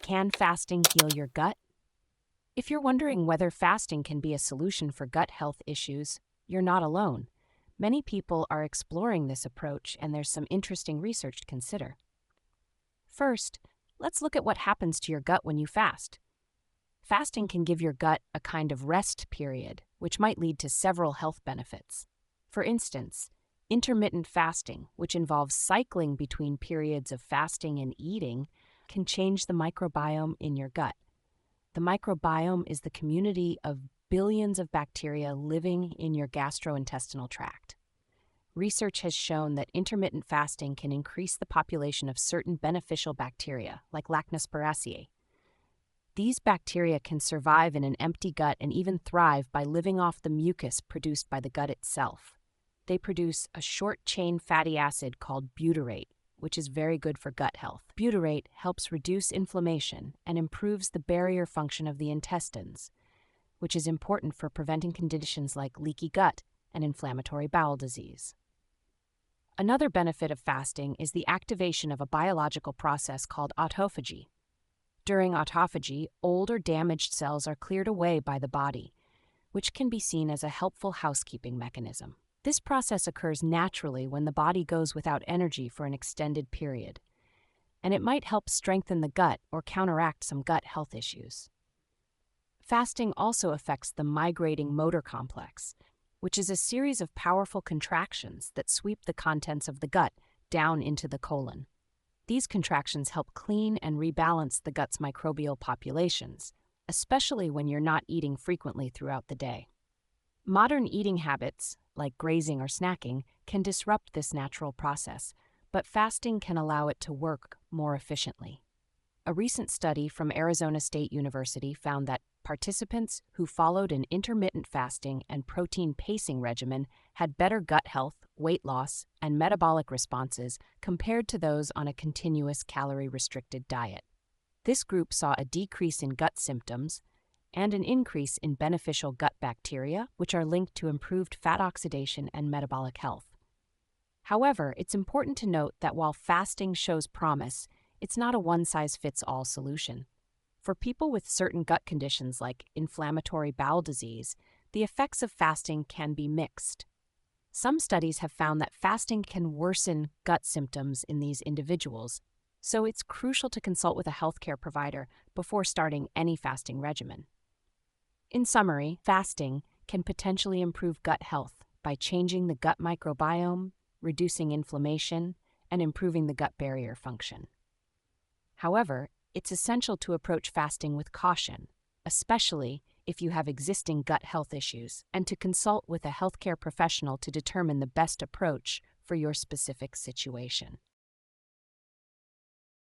Can fasting heal your gut? If you're wondering whether fasting can be a solution for gut health issues, you're not alone. Many people are exploring this approach, and there's some interesting research to consider. First, let's look at what happens to your gut when you fast. Fasting can give your gut a kind of rest period, which might lead to several health benefits. For instance, intermittent fasting, which involves cycling between periods of fasting and eating, can change the microbiome in your gut. The microbiome is the community of billions of bacteria living in your gastrointestinal tract. Research has shown that intermittent fasting can increase the population of certain beneficial bacteria, like Lactospiraceae. These bacteria can survive in an empty gut and even thrive by living off the mucus produced by the gut itself. They produce a short-chain fatty acid called butyrate, which is very good for gut health. Butyrate helps reduce inflammation and improves the barrier function of the intestines, which is important for preventing conditions like leaky gut and inflammatory bowel disease. Another benefit of fasting is the activation of a biological process called autophagy. During autophagy, old or damaged cells are cleared away by the body, which can be seen as a helpful housekeeping mechanism. This process occurs naturally when the body goes without energy for an extended period, and it might help strengthen the gut or counteract some gut health issues. Fasting also affects the migrating motor complex, which is a series of powerful contractions that sweep the contents of the gut down into the colon. These contractions help clean and rebalance the gut's microbial populations, especially when you're not eating frequently throughout the day. Modern eating habits, like grazing or snacking, can disrupt this natural process, but fasting can allow it to work more efficiently. A recent study from Arizona State University found that participants who followed an intermittent fasting and protein pacing regimen had better gut health, weight loss, and metabolic responses compared to those on a continuous calorie-restricted diet. This group saw a decrease in gut symptoms and an increase in beneficial gut bacteria, which are linked to improved fat oxidation and metabolic health. However, it's important to note that while fasting shows promise, it's not a one-size-fits-all solution. For people with certain gut conditions like inflammatory bowel disease, the effects of fasting can be mixed. Some studies have found that fasting can worsen gut symptoms in these individuals, so it's crucial to consult with a healthcare provider before starting any fasting regimen. In summary, fasting can potentially improve gut health by changing the gut microbiome, reducing inflammation, and improving the gut barrier function. However, it's essential to approach fasting with caution, especially if you have existing gut health issues, and to consult with a healthcare professional to determine the best approach for your specific situation.